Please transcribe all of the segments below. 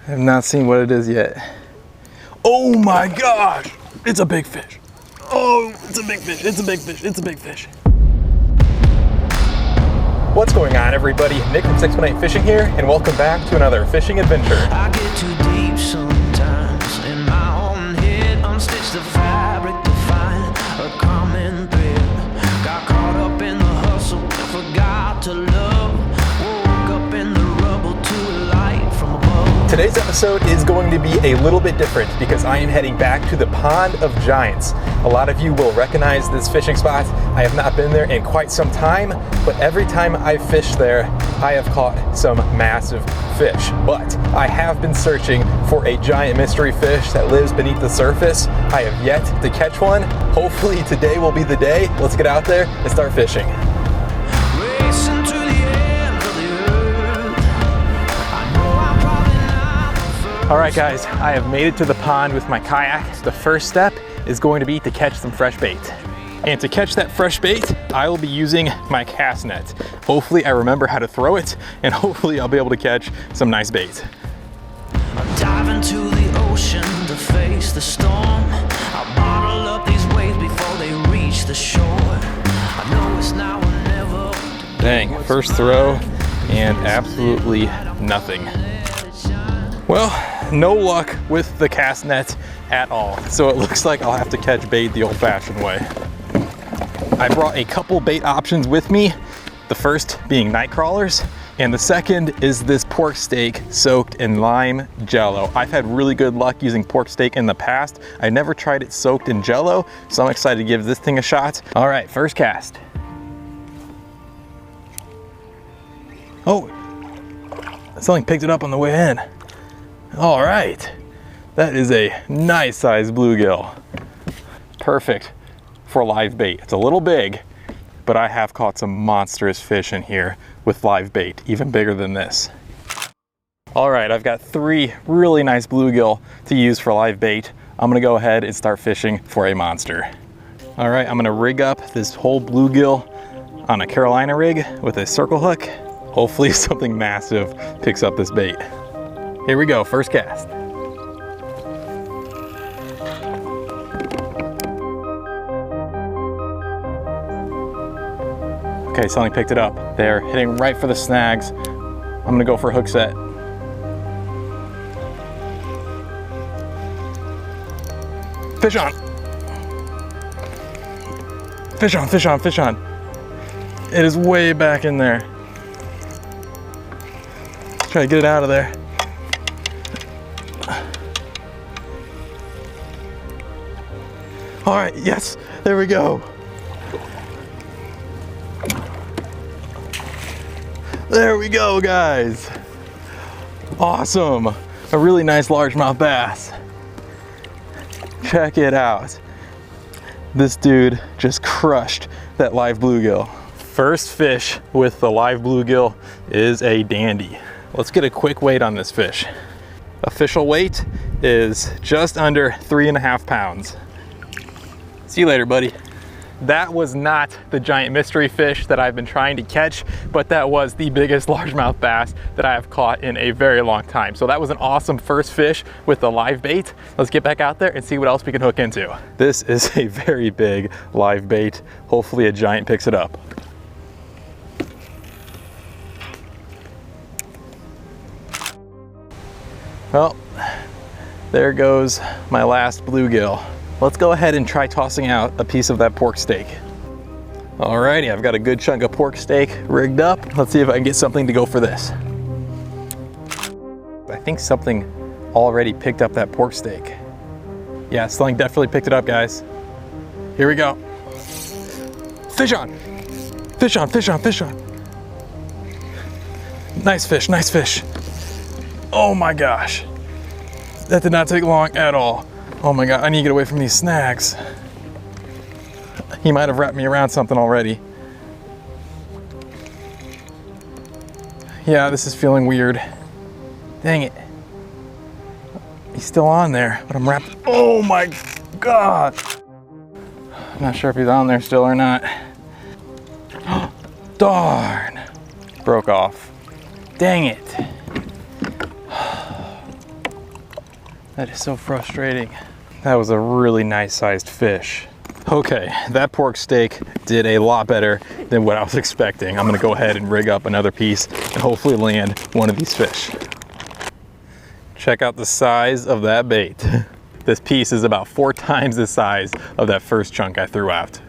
I have not seen what it is yet. Oh my gosh, it's a big fish. Oh, it's a big fish, it's a big fish, it's a big fish. What's going on, everybody? Nick from 618 Fishing here, and welcome back to another fishing adventure. I get too deep sometimes in my own head, unstitch the fabric to find a common thread. Got caught up in the hustle, forgot to love, woke up in the rubble to a light from above. Today's episode is going to be a little bit different because I am heading back to the Pond of Giants. A lot of you will recognize this fishing spot. I have not been there in quite some time, but every time I fish there, I have caught some massive fish. But I have been searching for a giant mystery fish that lives beneath the surface. I have yet to catch one. Hopefully today will be the day. Let's get out there and start fishing. Racing to the end of the earth. I know I'm probably not the first. All right, guys, I have made it to the pond with my kayak. The first step is going to be to catch some fresh bait. And to catch that fresh bait, I will be using my cast net. Hopefully I remember how to throw it, and hopefully I'll be able to catch some nice bait. I dive into the ocean to face the storm. I bottle up these waves before they reach the shore. I know it's now or never. Dang, first throw and absolutely nothing. Well, no luck with the cast net at all. So it looks like I'll have to catch bait the old-fashioned way. I brought a couple bait options with me. The first being night crawlers, and the second is this pork steak soaked in lime jello. I've had really good luck using pork steak in the past. I never tried it soaked in jello, so I'm excited to give this thing a shot. All right, first cast. Oh, something picked it up on the way in. All right, that is a nice sized bluegill. Perfect for live bait. It's a little big, but I have caught some monstrous fish in here with live bait, even bigger than this. All right, I've got 3 really nice bluegill to use for live bait. I'm gonna go ahead and start fishing for a monster. All right, I'm gonna rig up this whole bluegill on a Carolina rig with a circle hook. Hopefully something massive picks up this bait. Here we go, first cast. Okay, something picked it up. They're hitting right for the snags. I'm gonna go for a hook set. Fish on. Fish on, fish on, fish on. It is way back in there. Let's try to get it out of there. All right, yes, there we go. There we go, guys. Awesome. A really nice largemouth bass. Check it out. This dude just crushed that live bluegill. First fish with the live bluegill is a dandy. Let's get a quick weight on this fish. Official weight is just under 3.5 pounds. See you later, buddy. That was not the giant mystery fish that I've been trying to catch, but that was the biggest largemouth bass that I have caught in a very long time. So that was an awesome first fish with the live bait. Let's get back out there and see what else we can hook into. This is a very big live bait. Hopefully a giant picks it up. Well, there goes my last bluegill. Let's go ahead and try tossing out a piece of that pork steak. Alrighty, I've got a good chunk of pork steak rigged up. Let's see if I can get something to go for this. I think something already picked up that pork steak. Yeah, something definitely picked it up, guys. Here we go. Fish on! Fish on, fish on, fish on. Nice fish, nice fish. Oh my gosh. That did not take long at all. Oh my God, I need to get away from these snags. He might have wrapped me around something already. Yeah, this is feeling weird. Dang it. He's still on there, but I'm wrapped. Oh my God. I'm not sure if he's on there still or not. Darn. Broke off. Dang it. That is so frustrating. That was a really nice sized fish. Okay, that pork steak did a lot better than what I was expecting. I'm gonna go ahead and rig up another piece and hopefully land one of these fish. Check out the size of that bait. This piece is about 4 times the size of that first chunk I threw out.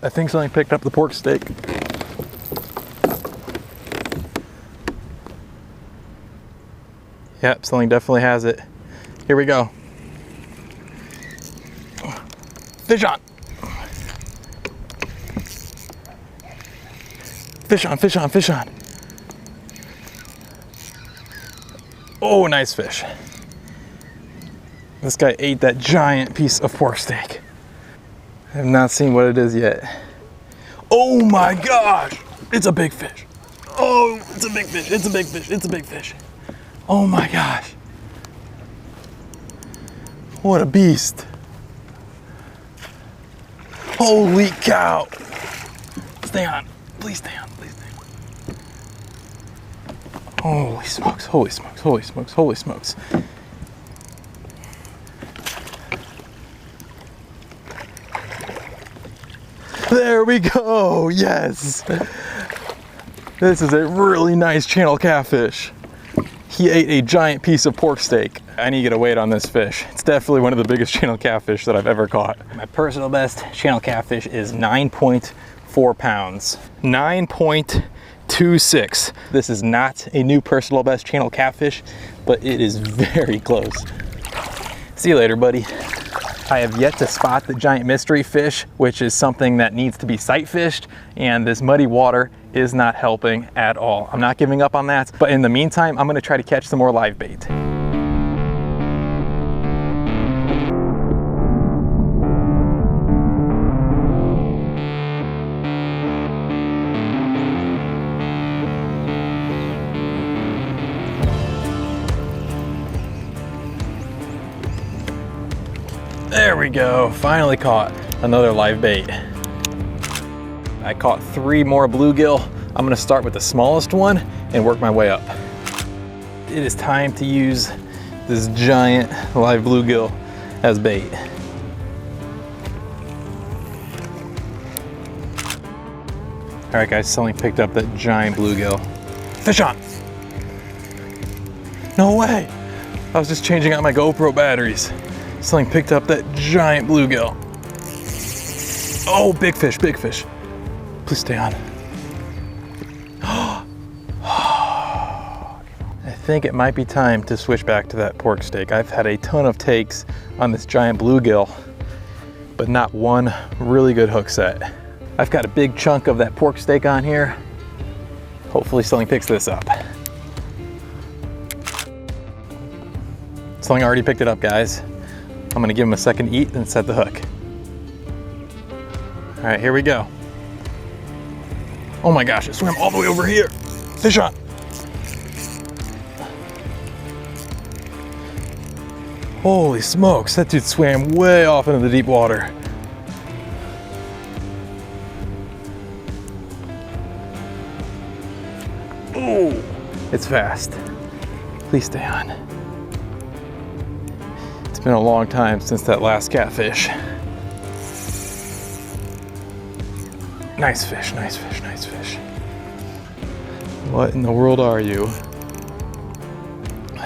I think something picked up the pork steak. Yep, something definitely has it. Here we go. Fish on. Fish on, fish on, fish on. Oh, nice fish. This guy ate that giant piece of pork steak. I have not seen what it is yet. Oh my gosh, it's a big fish. Oh, it's a big fish, it's a big fish, it's a big fish. Oh my gosh. What a beast. Holy cow. Stay on, please stay on, please stay on. Holy smokes, holy smokes, holy smokes, holy smokes. There we go, yes. This is a really nice channel catfish. He ate a giant piece of pork steak. I need to get a weight on this fish. It's definitely one of the biggest channel catfish that I've ever caught. My personal best channel catfish is 9.4 pounds. 9.26. This is not a new personal best channel catfish, but it is very close. See you later, buddy. I have yet to spot the giant mystery fish, which is something that needs to be sight fished, and this muddy water is not helping at all. I'm not giving up on that, but in the meantime, I'm gonna try to catch some more live bait. There we go, finally caught another live bait. I caught 3 more bluegill. I'm gonna start with the smallest one and work my way up. It is time to use this giant live bluegill as bait. All right guys, something picked up that giant bluegill. Fish on! No way! I was just changing out my GoPro batteries. Something picked up that giant bluegill. Oh, big fish, big fish. Please stay on. I think it might be time to switch back to that pork steak. I've had a ton of takes on this giant bluegill, but not one really good hook set. I've got a big chunk of that pork steak on here. Hopefully something picks this up. Something already picked it up, guys. I'm gonna give him a second to eat and set the hook. All right, here we go. Oh my gosh, it swam all the way over here. Fish on. Holy smokes, that dude swam way off into the deep water. Oh, it's fast. Please stay on. It's been a long time since that last catfish. Nice fish, nice fish, nice fish. What in the world are you?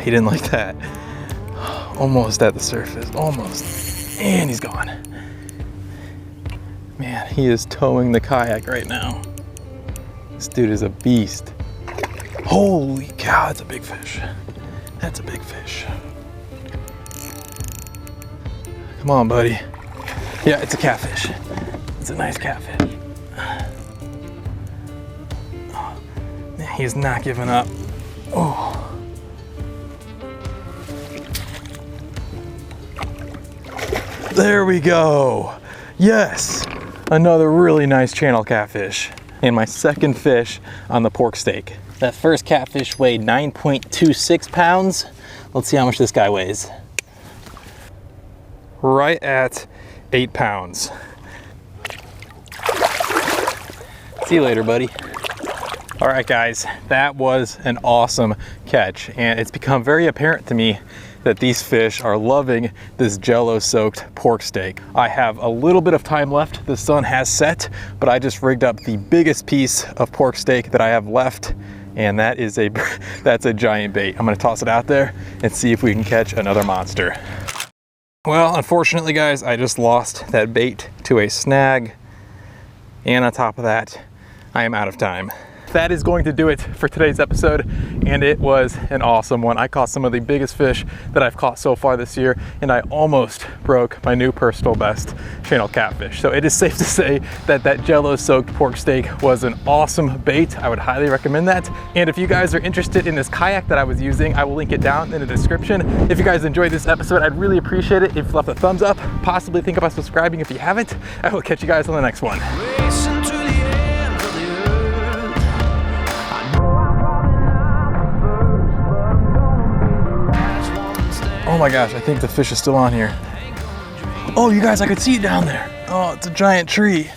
He didn't like that. Almost at the surface, almost. And he's gone. Man, he is towing the kayak right now. This dude is a beast. Holy cow, that's a big fish. That's a big fish. Come on, buddy. Yeah, it's a catfish. It's a nice catfish. Man, he's not giving up. Oh. There we go. Yes, another really nice channel catfish. And my second fish on the pork steak. That first catfish weighed 9.26 pounds. Let's see how much this guy weighs. Right at 8 pounds. See you later, buddy. All right, guys, that was an awesome catch, and it's become very apparent to me that these fish are loving this Jello-soaked pork steak. I have a little bit of time left. The sun has set, but I just rigged up the biggest piece of pork steak that I have left, and that is that's a giant bait. I'm gonna toss it out there and see if we can catch another monster. Well, unfortunately, guys, I just lost that bait to a snag, and on top of that, I am out of time. That is going to do it for today's episode, and it was an awesome one. I caught some of the biggest fish that I've caught so far this year, and I almost broke my new personal best channel catfish. So it is safe to say that that Jello-soaked pork steak was an awesome bait. I would highly recommend that. And if you guys are interested in this kayak that I was using, I will link it down in the description. If you guys enjoyed this episode, I'd really appreciate it if you left a thumbs up. Possibly think about subscribing if you haven't. I will catch you guys on the next one. Racing to the end of the earth. I know I'm probably not the first, but I'm gonna be the last one standing. Oh my gosh, I think the fish is still on here. Oh, you guys, I could see it down there. Oh, it's a giant tree.